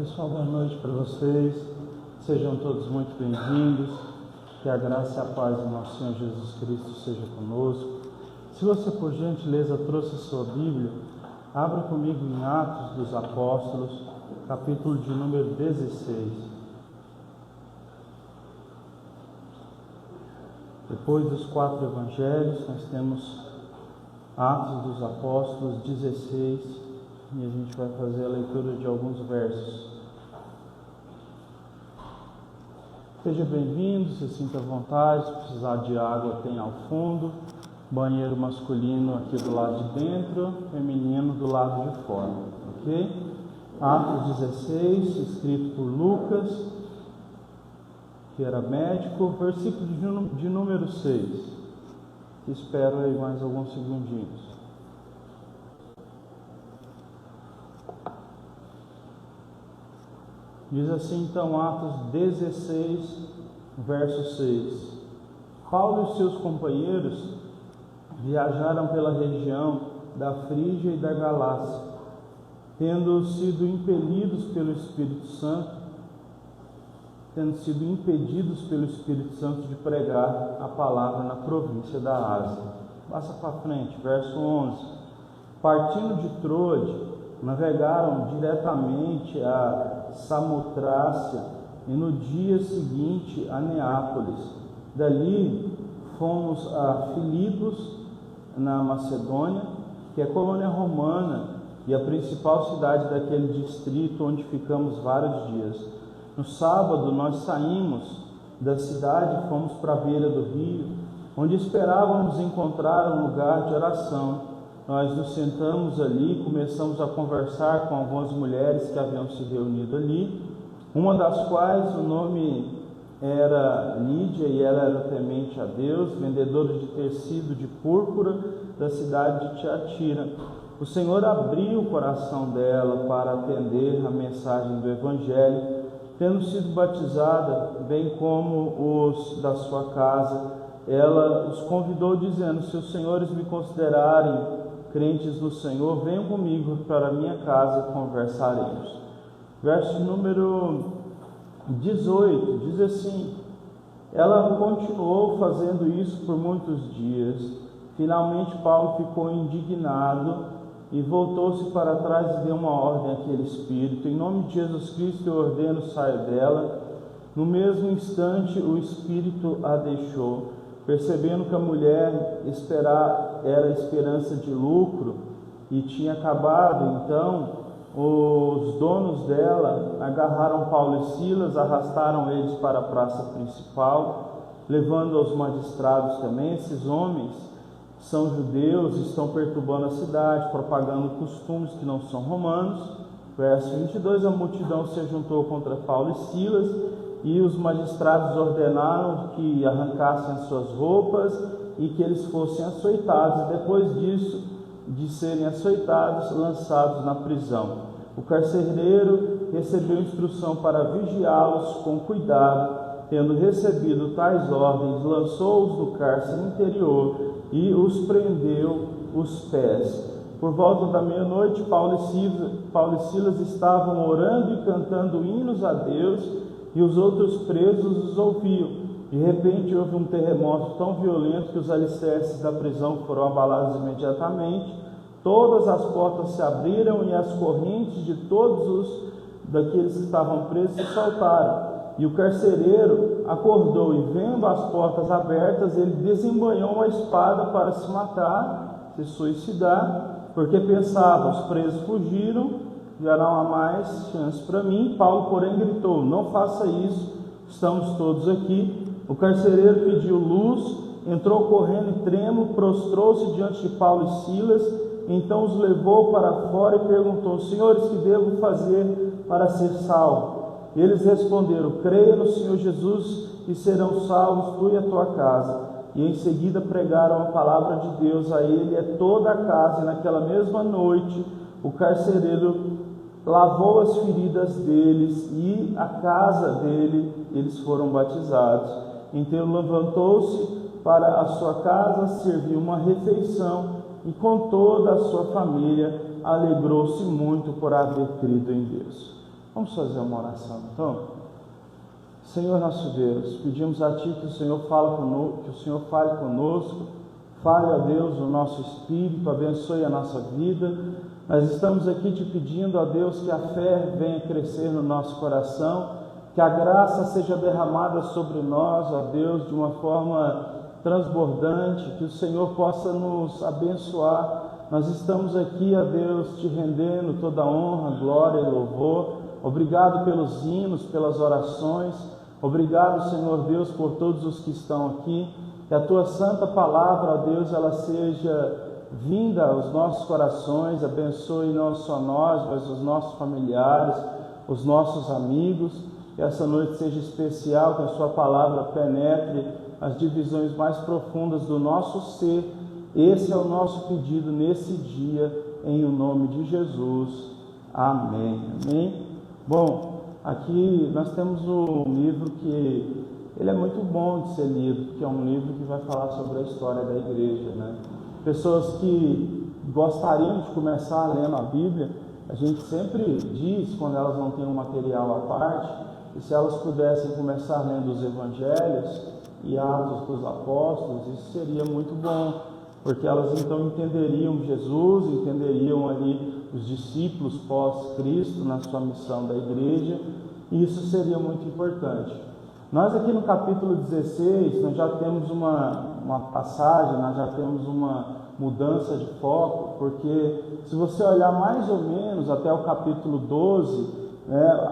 Pessoal, boa noite para vocês. Sejam todos muito bem-vindos. Que a graça e a paz do nosso Senhor Jesus Cristo seja conosco. Se você, por gentileza, trouxe a sua Bíblia, abra comigo em Atos dos Apóstolos, capítulo de número 16. Depois dos 4 evangelhos, nós temos Atos dos Apóstolos 16, e a gente vai fazer a leitura de alguns versos. Seja bem-vindo, se sinta à vontade. Se precisar de água, tem ao fundo. Banheiro masculino aqui do lado de dentro, feminino do lado de fora, ok? Atos 16, escrito por Lucas, que era médico, versículo de número 6. Espero aí mais alguns segundinhos. Diz assim então Atos 16, verso 6. Paulo e seus companheiros viajaram pela região da Frígia e da Galácia, tendo sido impedidos pelo Espírito Santo de pregar a palavra na província da Ásia. Passa para frente, verso 11. Partindo de Troade, navegaram diretamente a Samotrácia e no dia seguinte a Neápolis. Dali fomos a Filipos, na Macedônia, que é colônia romana e a principal cidade daquele distrito, onde ficamos vários dias. No sábado nós saímos da cidade e fomos para a beira do rio, onde esperávamos encontrar um lugar de oração. Nós nos sentamos ali e começamos a conversar com algumas mulheres que haviam se reunido ali, uma das quais o nome era Lídia, e ela era temente a Deus, vendedora de tecido de púrpura da cidade de Tiatira. O Senhor abriu o coração dela para atender a mensagem do Evangelho, tendo sido batizada, bem como os da sua casa. Ela os convidou dizendo: se os senhores me considerarem crentes no Senhor, venham comigo para a minha casa e conversaremos. Verso número 18 diz assim: ela continuou fazendo isso por muitos dias. Finalmente Paulo ficou indignado e voltou-se para trás e deu uma ordem àquele espírito: em nome de Jesus Cristo eu ordeno, saia dela. No mesmo instante o espírito a deixou. Percebendo que a mulher era esperança de lucro e tinha acabado, então os donos dela agarraram Paulo e Silas, arrastaram eles para a praça principal, levando aos magistrados também. Esses homens são judeus e estão perturbando a cidade, propagando costumes que não são romanos. Verso 22, a multidão se juntou contra Paulo e Silas, e os magistrados ordenaram que arrancassem as suas roupas e que eles fossem açoitados, e depois disso, de serem açoitados, lançados na prisão. O carcereiro recebeu instrução para vigiá-los com cuidado. Tendo recebido tais ordens, lançou-os no cárcere interior e os prendeu os pés. Por volta da meia-noite, Paulo e Silas estavam orando e cantando hinos a Deus, e os outros presos os ouviam. De repente houve um terremoto tão violento que os alicerces da prisão foram abalados imediatamente. Todas as portas se abriram e as correntes de todos daqueles que estavam presos se soltaram. E o carcereiro acordou e, vendo as portas abertas, ele desembanhou uma espada para se matar, se suicidar, porque pensava: os presos fugiram, já não há mais chance para mim. Paulo, porém, gritou: não faça isso, estamos todos aqui. O carcereiro pediu luz, entrou correndo e trêmulo, prostrou-se diante de Paulo e Silas, então os levou para fora e perguntou: senhores, que devo fazer para ser salvo? E eles responderam: creia no Senhor Jesus e serão salvos tu e a tua casa. E em seguida pregaram a palavra de Deus a ele e a toda a casa. E naquela mesma noite o carcereiro lavou as feridas deles e a casa dele, eles foram batizados. Então levantou-se para a sua casa, serviu uma refeição e com toda a sua família alegrou-se muito por haver crido em Deus. Vamos fazer uma oração, então. Senhor nosso Deus, pedimos a Ti que o Senhor fale conosco, fale a Deus o nosso espírito, abençoe a nossa vida. Nós estamos aqui te pedindo a Deus que a fé venha crescer no nosso coração, que a graça seja derramada sobre nós, ó Deus, de uma forma transbordante, que o Senhor possa nos abençoar. Nós estamos aqui, ó Deus, te rendendo toda a honra, glória e louvor. Obrigado pelos hinos, pelas orações. Obrigado, Senhor Deus, por todos os que estão aqui. Que a Tua santa palavra, ó Deus, ela seja vinda aos nossos corações, abençoe não só nós, mas os nossos familiares, os nossos amigos. Que essa noite seja especial, que a Sua palavra penetre as divisões mais profundas do nosso ser. Esse é o nosso pedido nesse dia, em o nome de Jesus. Amém. Amém. Bom, aqui nós temos um livro que ele é muito bom de ser lido, porque é um livro que vai falar sobre a história da igreja, né? Pessoas que gostariam de começar lendo a Bíblia, a gente sempre diz, quando elas não têm um material à parte, que se elas pudessem começar lendo os Evangelhos e Atos dos Apóstolos, isso seria muito bom, porque elas então entenderiam Jesus, entenderiam ali os discípulos pós-Cristo na sua missão da igreja, e isso seria muito importante. Nós aqui no capítulo 16, nós já temos uma passagem, nós já temos uma mudança de foco, porque se você olhar mais ou menos até o capítulo 12,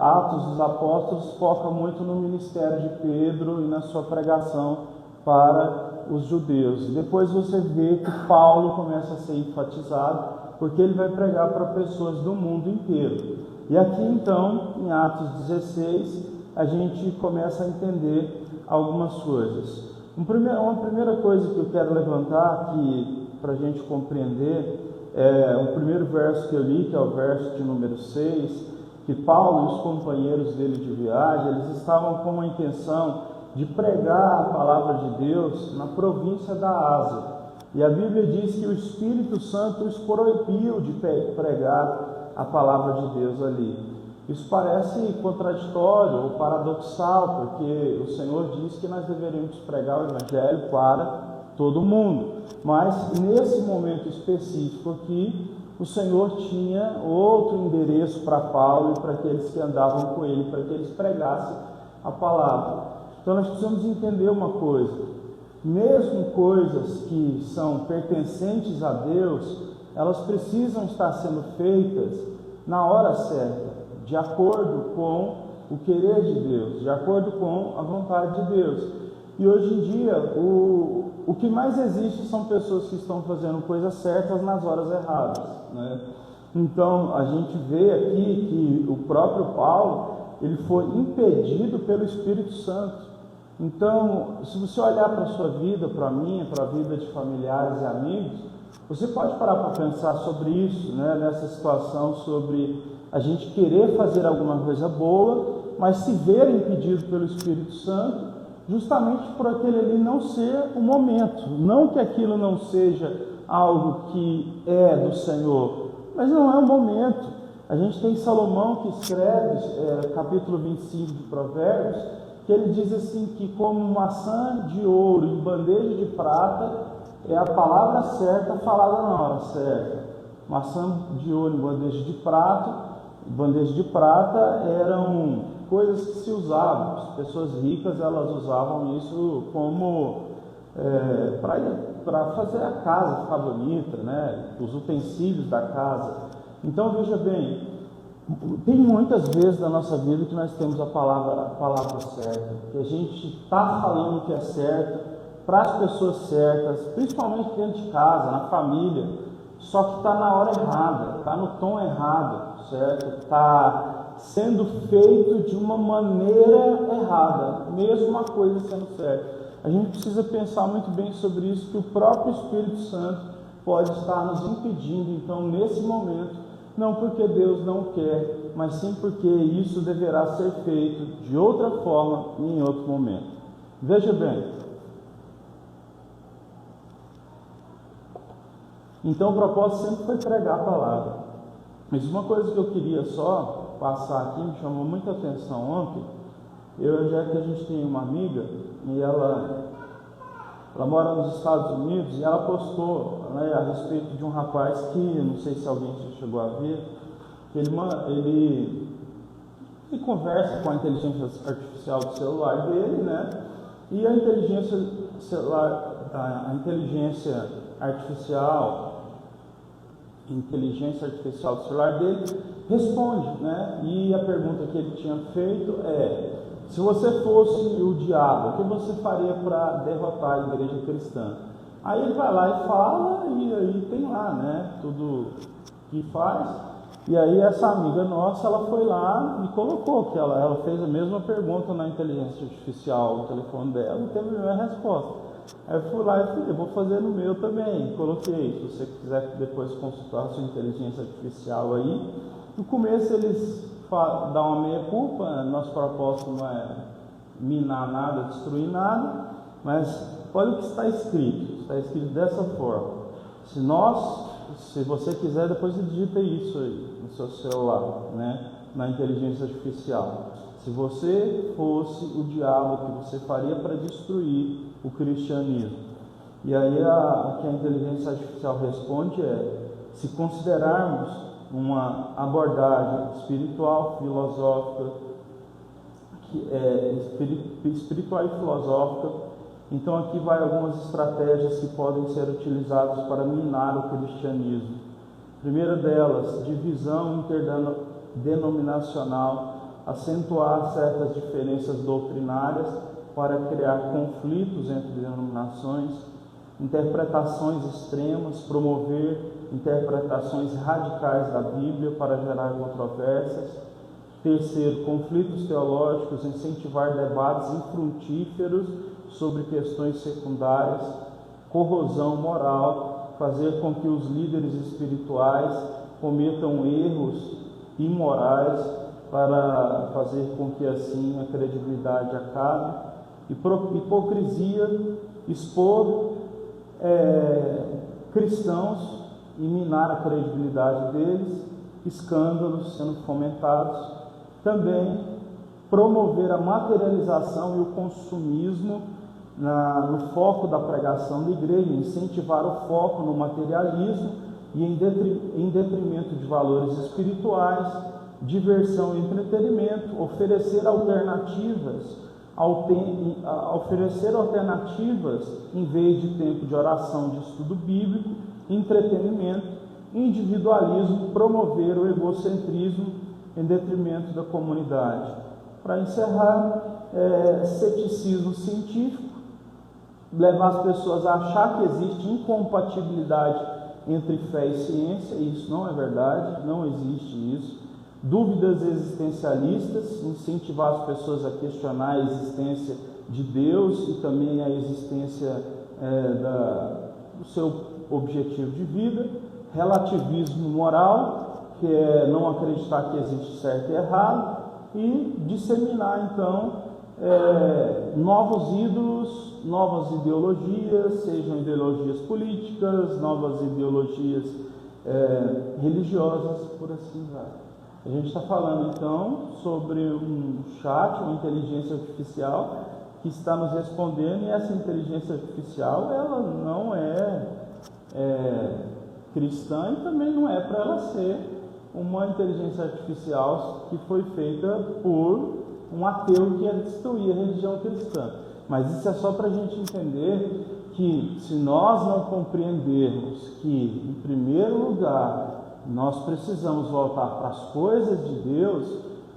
Atos dos Apóstolos foca muito no ministério de Pedro e na sua pregação para os judeus. Depois você vê que Paulo começa a ser enfatizado, porque ele vai pregar para pessoas do mundo inteiro. E aqui então, em Atos 16, a gente começa a entender algumas coisas. Uma primeira coisa que eu quero levantar aqui, para a gente compreender, é o primeiro verso que eu li, que é o verso de número 6, que Paulo e os companheiros dele de viagem, eles estavam com a intenção de pregar a palavra de Deus na província da Ásia. E a Bíblia diz que o Espírito Santo os proibiu de pregar a palavra de Deus ali. Isso parece contraditório ou paradoxal, porque o Senhor diz que nós deveríamos pregar o Evangelho para todo mundo. Mas nesse momento específico aqui, o Senhor tinha outro endereço para Paulo e para aqueles que andavam com ele, para que eles pregassem a palavra. Então nós precisamos entender uma coisa: mesmo coisas que são pertencentes a Deus, elas precisam estar sendo feitas na hora certa, de acordo com o querer de Deus, de acordo com a vontade de Deus. E hoje em dia, o que mais existe são pessoas que estão fazendo coisas certas nas horas erradas, né? Então, a gente vê aqui que o próprio Paulo, ele foi impedido pelo Espírito Santo. Então, se você olhar para a sua vida, para a minha, para a vida de familiares e amigos, você pode parar para pensar sobre isso, né? Nessa situação, sobre a gente querer fazer alguma coisa boa, mas se ver impedido pelo Espírito Santo, justamente por aquele ali não ser o momento. Não que aquilo não seja algo que é do Senhor, mas não é o momento. A gente tem Salomão que escreve, capítulo 25 de Provérbios, que ele diz assim, que como maçã de ouro em bandeja de prata, é a palavra certa falada na hora certa. Maçã de ouro em bandeja de prata eram coisas que se usavam. As pessoas ricas, elas usavam isso como para fazer a casa ficar bonita, né? Os utensílios da casa. Então veja bem, tem muitas vezes na nossa vida que nós temos a palavra certa, que a gente está falando o que é certo para as pessoas certas, principalmente dentro de casa, na família, só que está na hora errada, está no tom errado, certo? Está sendo feito de uma maneira errada, mesmo a coisa sendo certa. A gente precisa pensar muito bem sobre isso, que o próprio Espírito Santo pode estar nos impedindo, então, nesse momento, não porque Deus não quer, mas sim porque isso deverá ser feito de outra forma e em outro momento. Veja bem, então o propósito sempre foi pregar a palavra. Mas uma coisa que eu queria só passar aqui, me chamou muita atenção ontem. Já que a gente tem uma amiga, e ela mora nos Estados Unidos, e ela postou, né, a respeito de um rapaz que, não sei se alguém já chegou a ver, que ele conversa com a inteligência artificial do celular dele, né? E a inteligência artificial do celular dele responde, né? E a pergunta que ele tinha feito é: se você fosse o diabo, o que você faria para derrotar a igreja cristã? Aí ele vai lá e fala, e aí tem lá, né, tudo que faz. E aí essa amiga nossa, ela foi lá e colocou que ela fez a mesma pergunta na inteligência artificial, no telefone dela, e teve a mesma resposta. Aí eu fui lá e falei: eu vou fazer no meu também. Coloquei: se você quiser depois consultar a sua inteligência artificial aí. No começo eles dão uma meia culpa, nosso propósito não é minar nada, destruir nada, mas olha o que está escrito dessa forma: se você quiser, depois digita isso aí no seu celular, né, na inteligência artificial. Se você fosse o diabo, o que você faria para destruir o cristianismo? E aí o que a inteligência artificial responde é: se considerarmos uma abordagem espiritual, filosófica, espiritual e filosófica, então aqui vai algumas estratégias que podem ser utilizadas para minar o cristianismo. Primeira delas, divisão interdenominacional, acentuar certas diferenças doutrinárias para criar conflitos entre denominações, interpretações extremas, promover interpretações radicais da Bíblia para gerar controvérsias. Terceiro, conflitos teológicos, incentivar debates infrutíferos sobre questões secundárias. Corrosão moral, fazer com que os líderes espirituais cometam erros imorais para fazer com que assim a credibilidade acabe. Hipocrisia, expor cristãos e minar a credibilidade deles. Escândalos sendo fomentados. Também promover a materialização e o consumismo no foco da pregação da igreja, incentivar o foco no materialismo e em detrimento de valores espirituais, diversão e entretenimento, oferecer alternativas em vez de tempo de oração, de estudo bíblico, entretenimento, individualismo, promover o egocentrismo em detrimento da comunidade. Para encerrar, ceticismo científico, levar as pessoas a achar que existe incompatibilidade entre fé e ciência. Isso não é verdade, não existe isso. Dúvidas existencialistas, incentivar as pessoas a questionar a existência de Deus e também a existência do seu objetivo de vida. Relativismo moral, que é não acreditar que existe certo e errado, e disseminar então novos ídolos, novas ideologias, sejam ideologias políticas, novas ideologias religiosas, por assim vai. A gente está falando então sobre um chat, uma inteligência artificial que está nos respondendo, e essa inteligência artificial ela não é cristã e também não é para ela ser uma inteligência artificial que foi feita por um ateu que ia destruir a religião cristã. Mas isso é só para a gente entender que se nós não compreendermos que, em primeiro lugar, nós precisamos voltar para as coisas de Deus,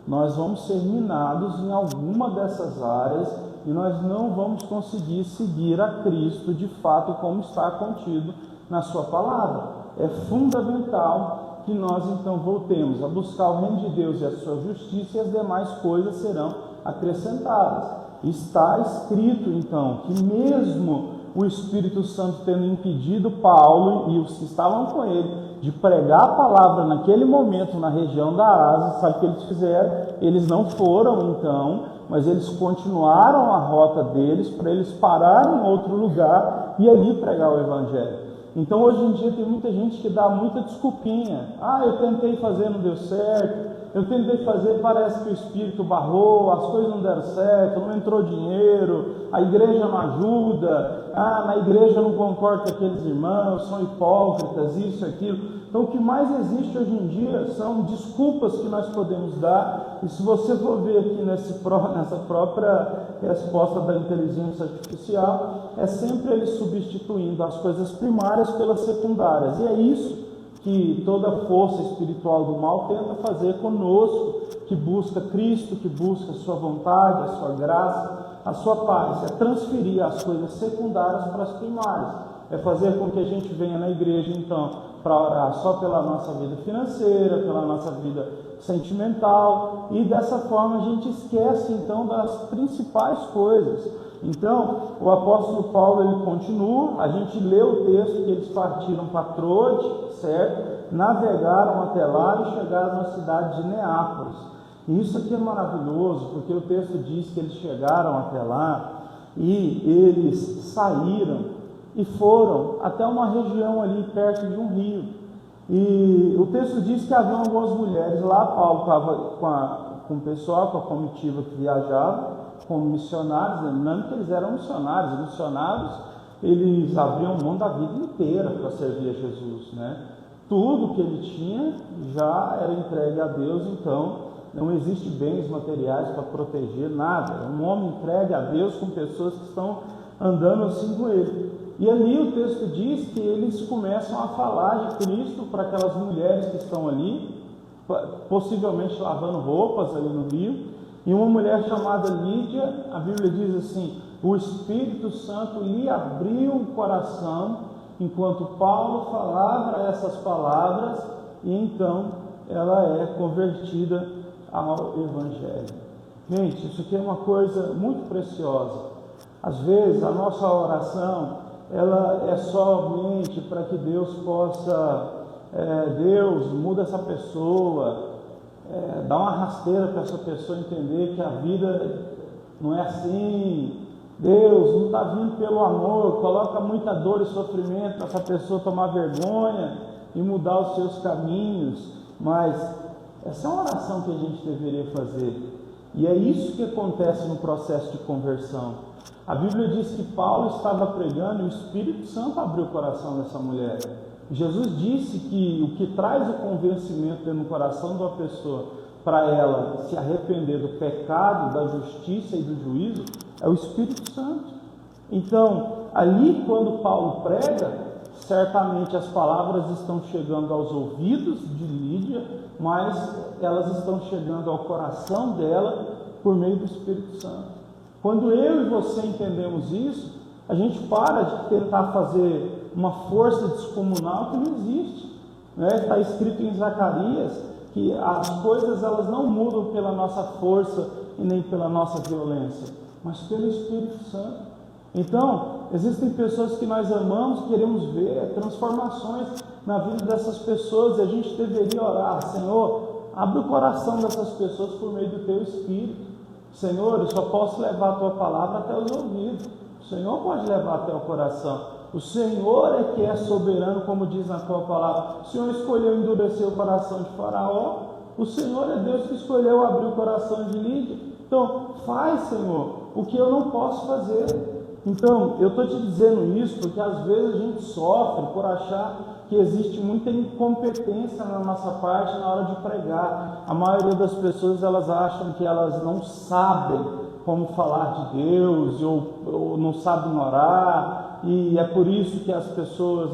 nós vamos ser minados em alguma dessas áreas e nós não vamos conseguir seguir a Cristo de fato como está contido na sua palavra. É fundamental que nós então voltemos a buscar o reino de Deus e a sua justiça, e as demais coisas serão acrescentadas. Está escrito então que mesmo o Espírito Santo tendo impedido Paulo e os que estavam com ele de pregar a palavra naquele momento na região da Ásia, sabe o que eles fizeram? Eles não foram então, mas eles continuaram a rota deles para eles pararem em outro lugar e ali pregar o Evangelho. Então hoje em dia tem muita gente que dá muita desculpinha. Eu tentei fazer, não deu certo. eu tentei fazer, parece que o Espírito barrou, as coisas não deram certo, não entrou dinheiro, a igreja não ajuda, na igreja eu não concordo com aqueles irmãos, são hipócritas, isso, aquilo. Então o que mais existe hoje em dia são desculpas que nós podemos dar, e se você for ver aqui nessa própria resposta da inteligência artificial, é sempre ele substituindo as coisas primárias pelas secundárias, e é isso que toda força espiritual do mal tenta fazer conosco, que busca Cristo, que busca a sua vontade, a sua graça, a sua paz, é transferir as coisas secundárias para as primárias, é fazer com que a gente venha na igreja então para orar só pela nossa vida financeira, pela nossa vida sentimental, e dessa forma a gente esquece então das principais coisas. Então, o apóstolo Paulo ele continua, a gente lê o texto que eles partiram para Troade, certo? Navegaram até lá e chegaram na cidade de Neápolis. E isso aqui é maravilhoso, porque o texto diz que eles chegaram até lá e eles saíram e foram até uma região ali perto de um rio. E o texto diz que havia algumas mulheres lá. Paulo estava com o pessoal, com a comitiva que viajava como missionários, lembrando que eles eram missionários. Os missionários, eles abriam mão da vida inteira para servir a Jesus, né? Tudo que ele tinha já era entregue a Deus, então não existe bens materiais para proteger, nada. É um homem entregue a Deus com pessoas que estão andando assim com ele. E ali o texto diz que eles começam a falar de Cristo para aquelas mulheres que estão ali, possivelmente lavando roupas ali no rio. E uma mulher chamada Lídia, a Bíblia diz assim, o Espírito Santo lhe abriu o coração enquanto Paulo falava essas palavras, e então ela é convertida ao Evangelho. Gente, isso aqui é uma coisa muito preciosa. Às vezes a nossa oração, ela é somente para que Deus possa, Deus muda essa pessoa, dá uma rasteira para essa pessoa entender que a vida não é assim. Deus não está vindo pelo amor, coloca muita dor e sofrimento para essa pessoa tomar vergonha e mudar os seus caminhos. Mas essa é uma oração que a gente deveria fazer, e é isso que acontece no processo de conversão. A Bíblia diz que Paulo estava pregando e o Espírito Santo abriu o coração dessa mulher. Jesus disse que o que traz o convencimento dentro do coração de uma pessoa para ela se arrepender do pecado, da justiça e do juízo é o Espírito Santo. Então, ali quando Paulo prega, certamente as palavras estão chegando aos ouvidos de Lídia, mas elas estão chegando ao coração dela por meio do Espírito Santo. Quando eu e você entendemos isso, a gente para de tentar fazer uma força descomunal que não existe. Está escrito em Zacarias que as coisas elas não mudam pela nossa força e nem pela nossa violência, mas pelo Espírito Santo. Então, existem pessoas que nós amamos, queremos ver transformações na vida dessas pessoas, e a gente deveria orar: Senhor, abre o coração dessas pessoas por meio do Teu Espírito. Senhor, eu só posso levar a Tua palavra até os ouvidos, o Senhor pode levar até o coração. O Senhor é que é soberano, como diz na Tua palavra. O Senhor escolheu endurecer o coração de Faraó, o Senhor é Deus que escolheu abrir o coração de Lídia. Então, faz, Senhor, o que eu não posso fazer. Então, eu estou te dizendo isso porque às vezes a gente sofre por achar que existe muita incompetência na nossa parte na hora de pregar. A maioria das pessoas, elas acham que elas não sabem como falar de Deus, ou não sabem orar, e é por isso que as pessoas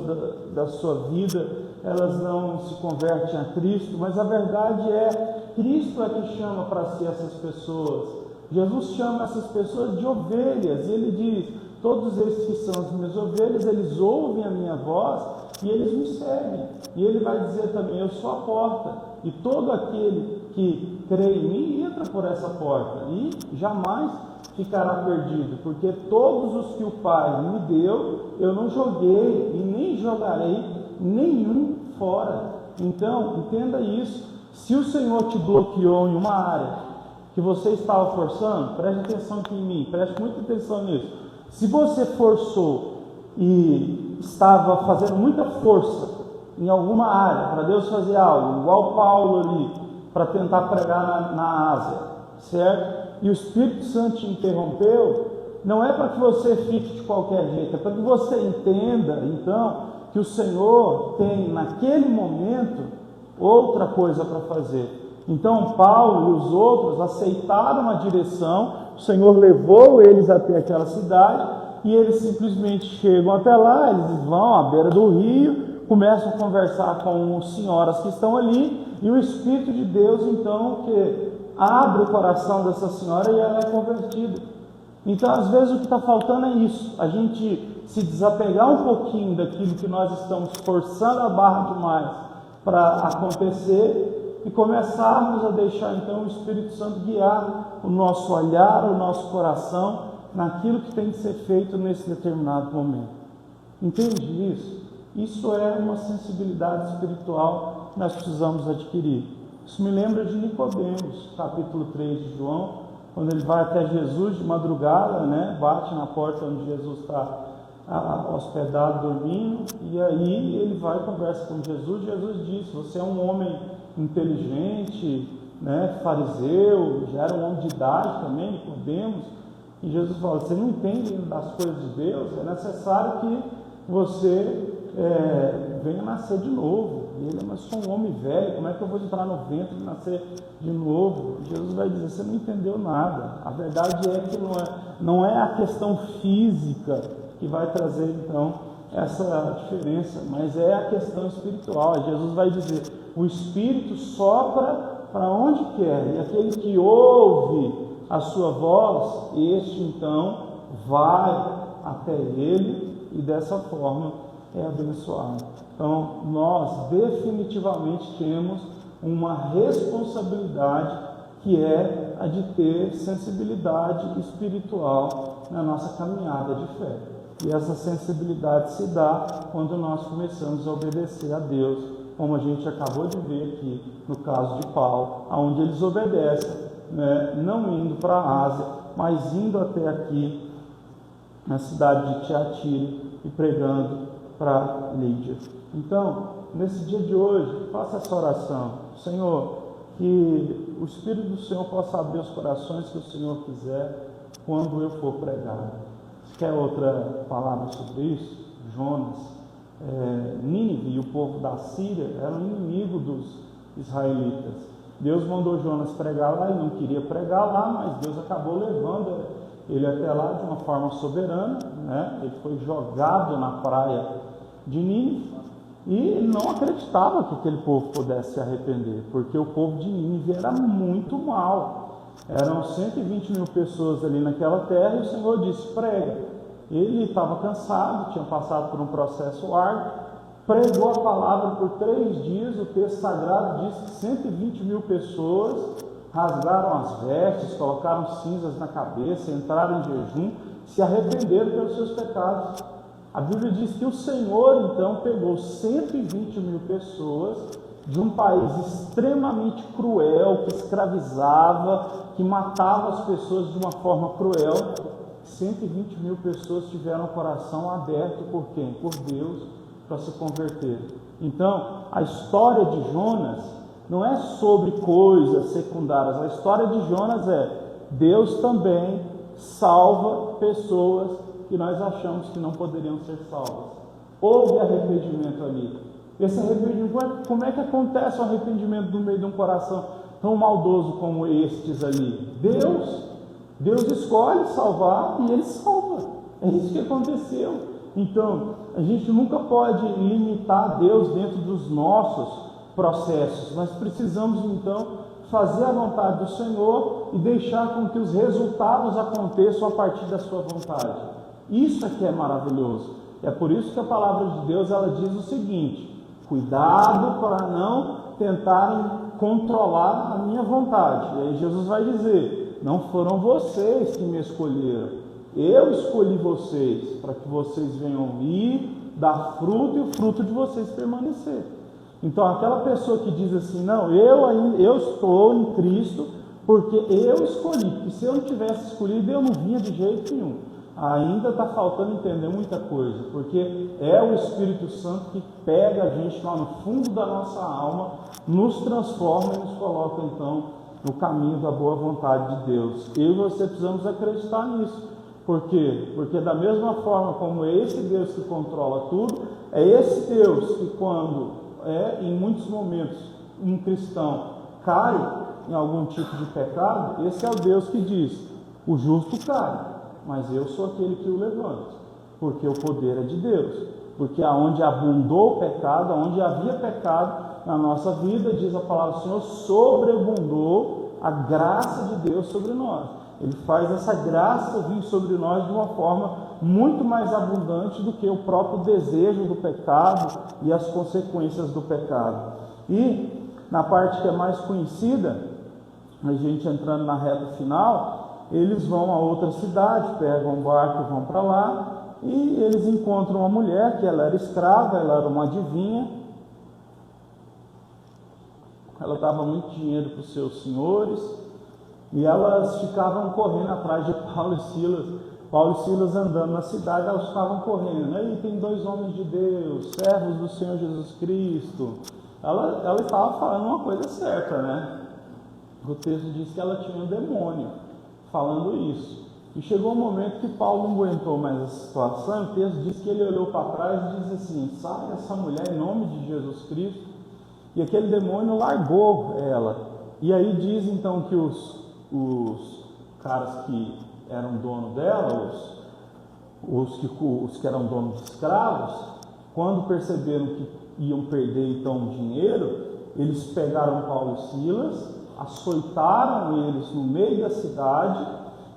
da sua vida, elas não se convertem a Cristo. Mas a verdade é, Cristo é que chama para si essas pessoas. Jesus chama essas pessoas de ovelhas, e Ele diz: todos esses que são as minhas ovelhas, eles ouvem a minha voz e eles me seguem. E Ele vai dizer também: eu sou a porta, e todo aquele que crê em mim entra por essa porta e jamais ficará perdido, porque todos os que o Pai me deu, eu não joguei e nem jogarei nenhum fora. Então, entenda isso. Se o Senhor te bloqueou em uma área que você estava forçando, preste atenção aqui em mim, preste muita atenção nisso. Se você forçou e estava fazendo muita força em alguma área para Deus fazer algo, igual Paulo ali, para tentar pregar na Ásia, certo? E o Espírito Santo te interrompeu, não é para que você fique de qualquer jeito, é para que você entenda, então, que o Senhor tem, naquele momento, outra coisa para fazer. Então, Paulo e os outros aceitaram a direção, o Senhor levou eles até aquela cidade, e eles simplesmente chegam até lá, eles vão à beira do rio, começam a conversar com as senhoras que estão ali, e o Espírito de Deus, então, que abre o coração dessa senhora e ela é convertida. Então, às vezes, o que está faltando é isso, a gente se desapegar um pouquinho daquilo que nós estamos forçando a barra demais para acontecer e começarmos a deixar, então, o Espírito Santo guiar o nosso olhar, o nosso coração, naquilo que tem que ser feito nesse determinado momento. Entende isso? Isso é uma sensibilidade espiritual que nós precisamos adquirir. Isso me lembra de Nicodemos, capítulo 3 de João, quando ele vai até Jesus de madrugada, né? Bate na porta onde Jesus está hospedado, dormindo, e aí ele vai e conversa com Jesus. Jesus diz: você é um homem inteligente, né? Fariseu, já era um homem de idade também, Nicodemos. E Jesus fala: você não entende das coisas de Deus? É necessário que você venha nascer de novo. E ele: mas sou um homem velho, como é que eu vou entrar no ventre e nascer de novo? E Jesus vai dizer: você não entendeu nada. A verdade é que não é a questão física que vai trazer, então, essa diferença, mas é a questão espiritual. Jesus vai dizer: o Espírito sopra para onde quer, e aquele que ouve a sua voz, este então vai até ele e dessa forma é abençoado. Então, nós definitivamente temos uma responsabilidade que é a de ter sensibilidade espiritual na nossa caminhada de fé. E essa sensibilidade se dá quando nós começamos a obedecer a Deus, como a gente acabou de ver aqui no caso de Paulo, onde eles obedecem, né, não indo para a Ásia, mas indo até aqui na cidade de Tiatira e pregando para Lídia. Então, nesse dia de hoje, faça essa oração: Senhor, que o Espírito do Senhor possa abrir os corações que o Senhor quiser quando eu for pregar. Quer outra palavra sobre isso? Jonas, Nínive e o povo da Síria eram inimigos dos israelitas. Deus mandou Jonas pregar lá, ele não queria pregar lá, mas Deus acabou levando ele até lá de uma forma soberana, né? Ele foi jogado na praia de Nínive e ele não acreditava que aquele povo pudesse se arrepender, porque o povo de Nínive era muito mau. Eram 120 mil pessoas ali naquela terra e o Senhor disse: prega. Ele estava cansado, tinha passado por um processo árduo, pregou a palavra por 3 dias. O texto sagrado diz que 120 mil pessoas rasgaram as vestes, colocaram cinzas na cabeça, entraram em jejum, se arrependeram pelos seus pecados. A Bíblia diz que o Senhor então pegou 120 mil pessoas de um país extremamente cruel, que escravizava, que matava as pessoas de uma forma cruel. 120 mil pessoas tiveram o coração aberto por quem? Por Deus, para se converter. Então, a história de Jonas não é sobre coisas secundárias. A história de Jonas é: Deus também salva pessoas que nós achamos que não poderiam ser salvas. Houve arrependimento ali. Esse arrependimento, como é que acontece o arrependimento no meio de um coração tão maldoso como estes ali? Deus escolhe salvar e Ele salva. É isso que aconteceu. Então, a gente nunca pode limitar Deus dentro dos nossos processos. Nós precisamos, então, fazer a vontade do Senhor e deixar com que os resultados aconteçam a partir da sua vontade. Isso é que é maravilhoso. É por isso que a palavra de Deus, ela diz o seguinte: cuidado para não tentarem controlar a minha vontade. E aí Jesus vai dizer: não foram vocês que me escolheram, eu escolhi vocês para que vocês venham vir, dar fruto e o fruto de vocês permanecer. Então aquela pessoa que diz assim: não, eu estou em Cristo porque eu escolhi, porque se eu não tivesse escolhido eu não vinha de jeito nenhum. ainda está faltando entender muita coisa, porque é o Espírito Santo que pega a gente lá no fundo da nossa alma, nos transforma e nos coloca então no caminho da boa vontade de Deus. Eu e você precisamos acreditar nisso. Por quê? Porque da mesma forma como é esse Deus que controla tudo, é esse Deus que quando em muitos momentos um cristão cai em algum tipo de pecado, esse é o Deus que diz: o justo cai, mas eu sou aquele que o levanto, porque o poder é de Deus. Porque aonde abundou o pecado, aonde havia pecado na nossa vida, diz a palavra do Senhor, sobreabundou a graça de Deus sobre nós. Ele faz essa graça vir sobre nós de uma forma muito mais abundante do que o próprio desejo do pecado e as consequências do pecado. E na parte que é mais conhecida, a gente entrando na reta final, eles vão a outra cidade, pegam um barco e vão para lá, e eles encontram uma mulher que ela era escrava, ela era uma adivinha, ela dava muito dinheiro para os seus senhores, e elas ficavam correndo atrás de Paulo e Silas. Paulo e Silas andando na cidade, elas ficavam correndo. Aí tem 2 homens de Deus, servos do Senhor Jesus Cristo. Ela estava falando uma coisa certa, né? O texto diz que ela tinha um demônio falando isso. E chegou um momento que Paulo não aguentou mais essa situação. O texto diz que ele olhou para trás e disse assim: sai essa mulher em nome de Jesus Cristo. E aquele demônio largou ela. E aí diz então que os caras que eram dono dela, os que eram donos de escravos, quando perceberam que iam perder então o dinheiro, eles pegaram Paulo e Silas, açoitaram eles no meio da cidade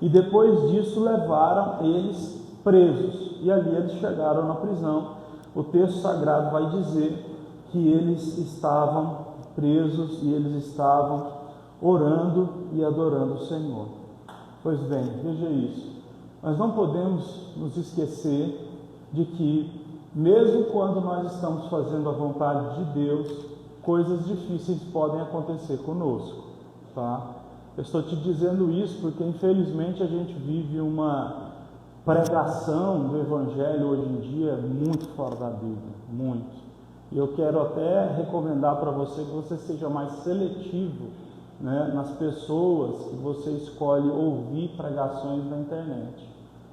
e depois disso levaram eles presos. E ali eles chegaram na prisão. O texto sagrado vai dizer que eles estavam presos e eles estavam orando e adorando o Senhor. Pois bem, veja isso. Nós não podemos nos esquecer de que, mesmo quando nós estamos fazendo a vontade de Deus, coisas difíceis podem acontecer conosco, tá? Eu estou te dizendo isso porque, infelizmente, a gente vive uma pregação do Evangelho hoje em dia muito fora da Bíblia, muito. E eu quero até recomendar para você que você seja mais seletivo, né, nas pessoas que você escolhe ouvir pregações na internet,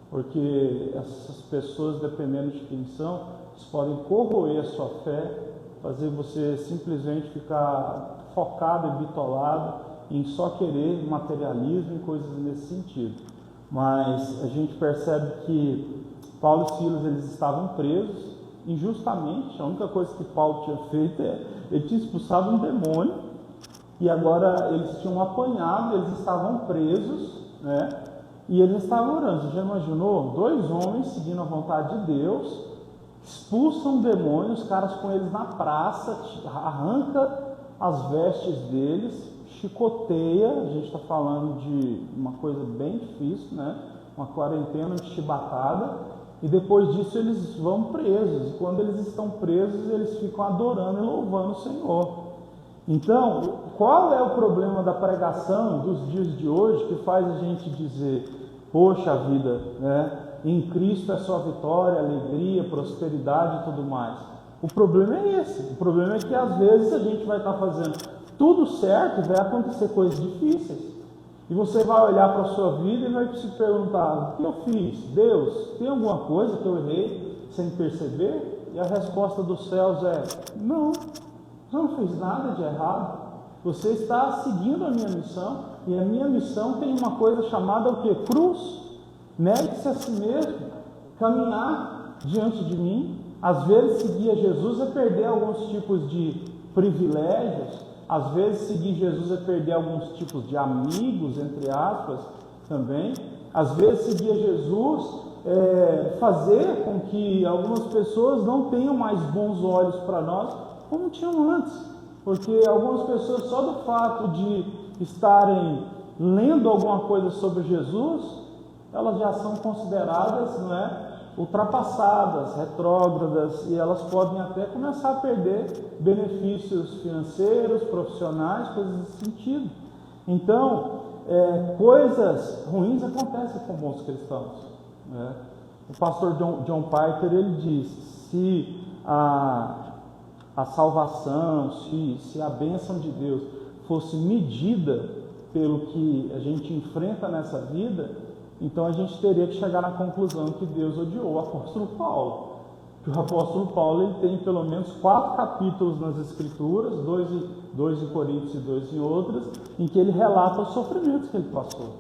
porque essas pessoas, dependendo de quem são, eles podem corroer a sua fé, fazer você simplesmente ficar focado e bitolado em só querer materialismo e coisas nesse sentido. Mas a gente percebe que Paulo e Silas, eles estavam presos injustamente. A única coisa que Paulo tinha feito ele tinha expulsado um demônio. E agora eles tinham apanhado, eles estavam presos, né? E eles estavam orando. Você já imaginou? 2 homens seguindo a vontade de Deus, expulsam um demônio, os caras com eles na praça, arranca as vestes deles, chicoteia. A gente está falando de uma coisa bem difícil, né? Uma quarentena de chibatada. E depois disso eles vão presos. E quando eles estão presos, eles ficam adorando e louvando o Senhor. Então, qual é o problema da pregação dos dias de hoje que faz a gente dizer: poxa vida, né? Em Cristo é só vitória, alegria, prosperidade e tudo mais? O problema é esse. O problema é que às vezes a gente vai estar fazendo tudo certo e vai acontecer coisas difíceis. E você vai olhar para a sua vida e vai se perguntar: o que eu fiz? Deus, tem alguma coisa que eu errei sem perceber? E a resposta dos céus é: não. Você não fez nada de errado. Você está seguindo a minha missão. E a minha missão tem uma coisa chamada o quê? Cruz. Negue-se a si mesmo. Caminhar diante de mim. Às vezes seguir a Jesus é perder alguns tipos de privilégios. Às vezes seguir Jesus é perder alguns tipos de amigos, entre aspas, também. Às vezes seguir a Jesus é fazer com que algumas pessoas não tenham mais bons olhos para nós, como tinham antes, porque algumas pessoas, só do fato de estarem lendo alguma coisa sobre Jesus, elas já são consideradas, não é, ultrapassadas, retrógradas, e elas podem até começar a perder benefícios financeiros, profissionais, coisas desse sentido. Então, coisas ruins acontecem com bons cristãos, né? O pastor John Piper, ele diz: se a salvação, se a bênção de Deus fosse medida pelo que a gente enfrenta nessa vida, então a gente teria que chegar na conclusão que Deus odiou o apóstolo Paulo. Que o apóstolo Paulo, ele tem pelo menos 4 capítulos nas Escrituras, 2 em Coríntios e 2 em outras, em que ele relata os sofrimentos que ele passou,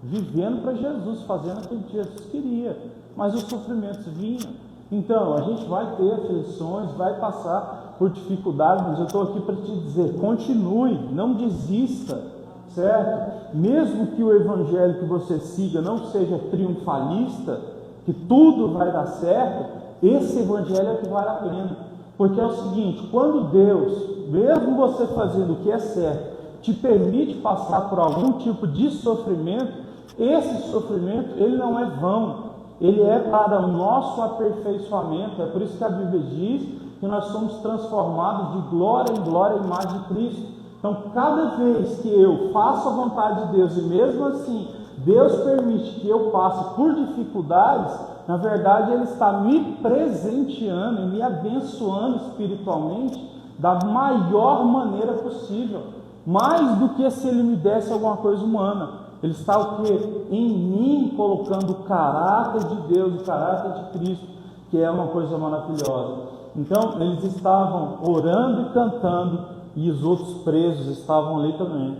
vivendo para Jesus, fazendo aquilo que Jesus queria, mas os sofrimentos vinham. Então, a gente vai ter aflições, vai passar por dificuldades, mas eu estou aqui para te dizer: continue, não desista, certo? Mesmo que o evangelho que você siga não seja triunfalista, que tudo vai dar certo, esse evangelho é que vale a pena. Porque é o seguinte: quando Deus, mesmo você fazendo o que é certo, te permite passar por algum tipo de sofrimento, esse sofrimento, ele não é vão, ele é para o nosso aperfeiçoamento. É por isso que a Bíblia diz que nós somos transformados de glória em glória à imagem de Cristo. Então, cada vez que eu faço a vontade de Deus, e mesmo assim Deus permite que eu passe por dificuldades, na verdade Ele está me presenteando e me abençoando espiritualmente da maior maneira possível, mais do que se Ele me desse alguma coisa humana. Ele está o quê? Em mim, colocando o caráter de Deus, o caráter de Cristo, que é uma coisa maravilhosa. Então, eles estavam orando e cantando, e os outros presos estavam ali também.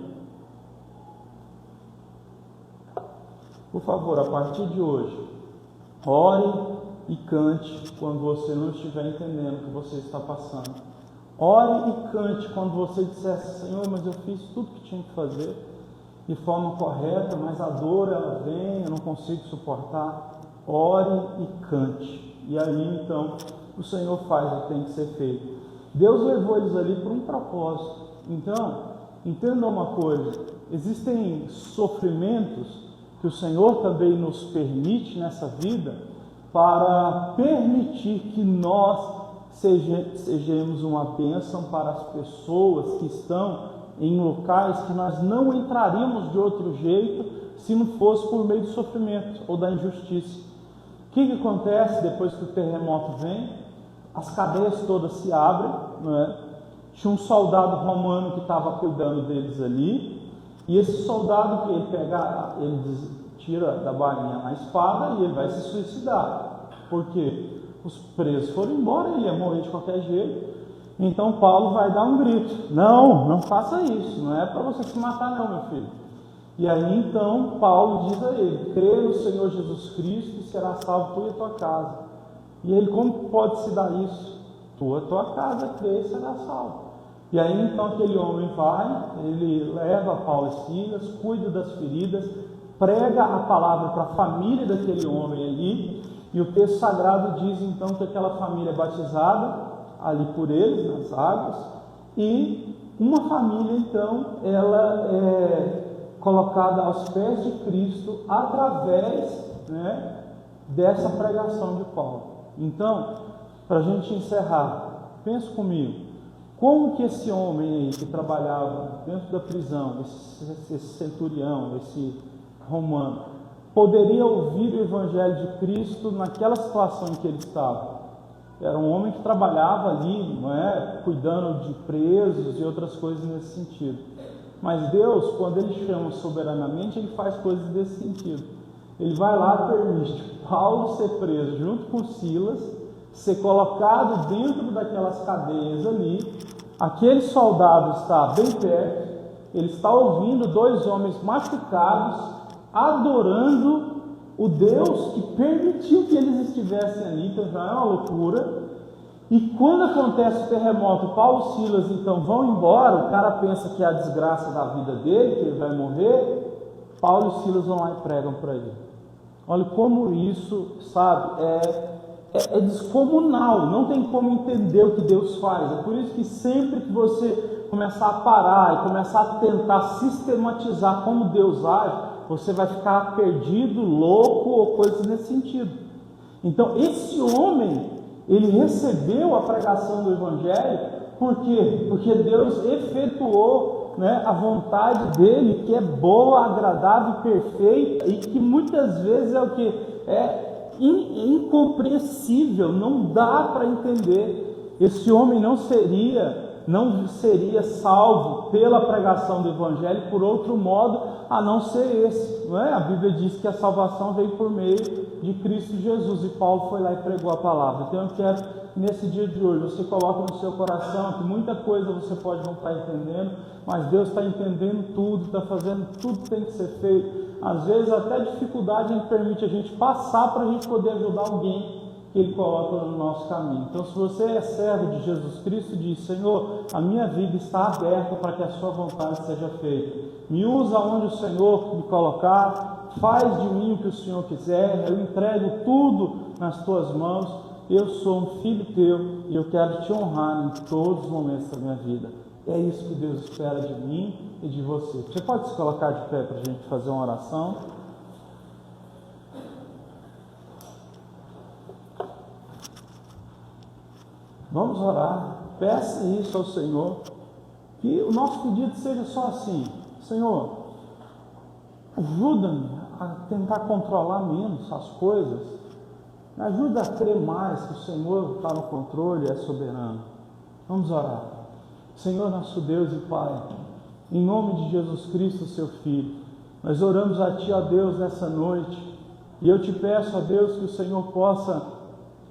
Por favor, a partir de hoje, ore e cante quando você não estiver entendendo o que você está passando. Ore e cante quando você disser: Senhor, mas eu fiz tudo que tinha que fazer de forma correta, mas a dor ela vem, eu não consigo suportar. Ore e cante. E aí então o Senhor faz o que tem que ser feito. Deus levou eles ali por um propósito. Então, entenda uma coisa: existem sofrimentos que o Senhor também nos permite nessa vida para permitir que nós sejamos uma bênção para as pessoas que estão em locais que nós não entraríamos de outro jeito se não fosse por meio do sofrimento ou da injustiça. O que acontece depois que o terremoto vem? As cadeias todas se abrem, não é? Tinha um soldado romano que estava cuidando deles ali, e esse soldado, que ele tira da bainha a espada e ele vai se suicidar. Por quê? Os presos foram embora, ele ia morrer de qualquer jeito. Então Paulo vai dar um grito: não faça isso, não é para você se matar não, meu filho. E aí então Paulo diz a ele: crê no Senhor Jesus Cristo e será salvo tu e a tua casa. E ele: como pode se dar isso? Tu e a tua casa crê e será salvo. E aí então aquele homem vai, ele leva Paulo e Silas, cuida das feridas, prega a palavra para a família daquele homem ali, e o texto sagrado diz então que aquela família é batizada ali por eles, nas águas, e uma família então, ela é colocada aos pés de Cristo através, né, dessa pregação de Paulo. Então, para a gente encerrar, pensa comigo: como que esse homem aí que trabalhava dentro da prisão, esse centurião, esse romano, poderia ouvir o evangelho de Cristo naquela situação em que ele estava? Era um homem que trabalhava ali, não é, cuidando de presos e outras coisas nesse sentido. Mas Deus, quando Ele chama soberanamente, Ele faz coisas desse sentido. Ele vai lá e permite Paulo ser preso junto com Silas, ser colocado dentro daquelas cadeias ali. Aquele soldado está bem perto, ele está ouvindo 2 homens machucados, adorando o Deus que permitiu que eles estivessem ali. Então já é uma loucura. E quando acontece o terremoto, Paulo e Silas então vão embora, o cara pensa que é a desgraça da vida dele, que ele vai morrer. Paulo e Silas vão lá e pregam para ele. Olha como isso, sabe, é descomunal, não tem como entender o que Deus faz. É por isso que sempre que você começar a parar e começar a tentar sistematizar como Deus age, você vai ficar perdido, louco ou coisas nesse sentido. Então esse homem, ele recebeu a pregação do Evangelho. Por quê? Porque Deus efetuou, né, a vontade dele, que é boa, agradável e perfeita, e que muitas vezes é o que? incompreensível, não dá para entender. Esse homem não seria salvo pela pregação do Evangelho por outro modo a não ser esse, não é? A Bíblia diz que a salvação veio por meio de Cristo Jesus, e Paulo foi lá e pregou a palavra. Então eu quero que nesse dia de hoje você coloque no seu coração que muita coisa você pode não estar entendendo, mas Deus está entendendo tudo, está fazendo tudo que tem que ser feito. Às vezes até dificuldade permite a gente passar para a gente poder ajudar alguém que Ele coloca no nosso caminho. Então, se você é servo de Jesus Cristo, diz: Senhor, a minha vida está aberta para que a sua vontade seja feita. Me usa onde o Senhor me colocar, faz de mim o que o Senhor quiser, eu entrego tudo nas tuas mãos. Eu sou um filho teu e eu quero te honrar em todos os momentos da minha vida. É isso que Deus espera de mim e de você. Você pode se colocar de pé para a gente fazer uma oração? Vamos orar, peça isso ao Senhor, que o nosso pedido seja só assim: Senhor, ajuda-me a tentar controlar menos as coisas, me ajuda a crer mais que o Senhor está no controle e é soberano. Vamos orar. Senhor nosso Deus e Pai, em nome de Jesus Cristo, seu Filho, nós oramos a Ti, ó Deus, nessa noite, e eu te peço, ó Deus, que o Senhor possa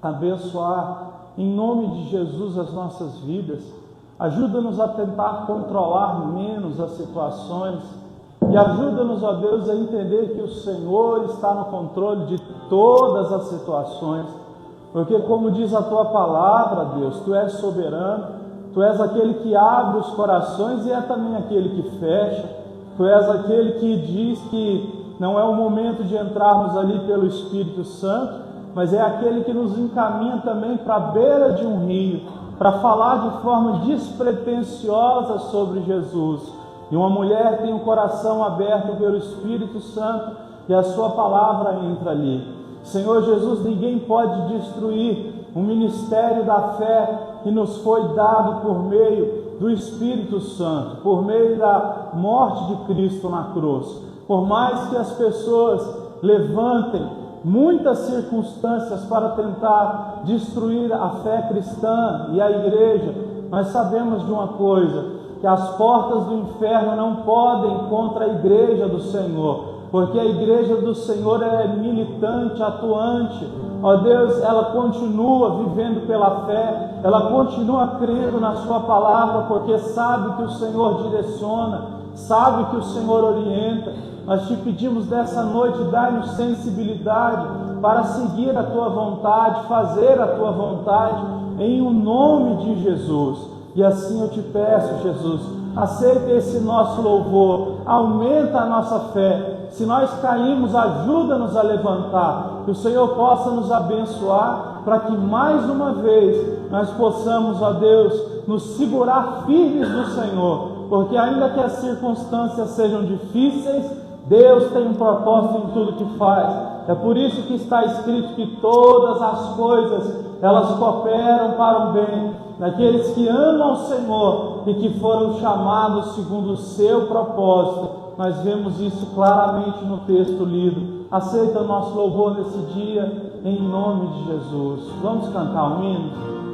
abençoar em nome de Jesus as nossas vidas. Ajuda-nos a tentar controlar menos as situações e ajuda-nos, ó Deus, a entender que o Senhor está no controle de todas as situações, porque como diz a Tua palavra, Deus, Tu és soberano, Tu és aquele que abre os corações e é também aquele que fecha. Tu és aquele que diz que não é o momento de entrarmos ali pelo Espírito Santo, mas é aquele que nos encaminha também para a beira de um rio, para falar de forma despretensiosa sobre Jesus. E uma mulher tem o coração aberto pelo Espírito Santo e a sua palavra entra ali. Senhor Jesus, ninguém pode destruir o ministério da fé que nos foi dado por meio do Espírito Santo, por meio da morte de Cristo na cruz. Por mais que as pessoas levantem muitas circunstâncias para tentar destruir a fé cristã e a igreja, nós sabemos de uma coisa, que as portas do inferno não podem contra a igreja do Senhor, porque a igreja do Senhor é militante, atuante. Ó Deus, ela continua vivendo pela fé, ela continua crendo na sua palavra, porque sabe que o Senhor direciona, sabe que o Senhor orienta. Nós te pedimos dessa noite, dai-nos sensibilidade para seguir a Tua vontade, fazer a Tua vontade, em o nome de Jesus. E assim eu te peço, Jesus, aceita esse nosso louvor, aumenta a nossa fé. Se nós caímos, ajuda-nos a levantar, que o Senhor possa nos abençoar, para que mais uma vez nós possamos, ó Deus, nos segurar firmes no Senhor, porque ainda que as circunstâncias sejam difíceis, Deus tem um propósito em tudo que faz. É por isso que está escrito que todas as coisas, elas cooperam para o bem daqueles que amam o Senhor e que foram chamados segundo o seu propósito. Nós vemos isso claramente no texto lido. Aceita o nosso louvor nesse dia, em nome de Jesus. Vamos cantar um hino?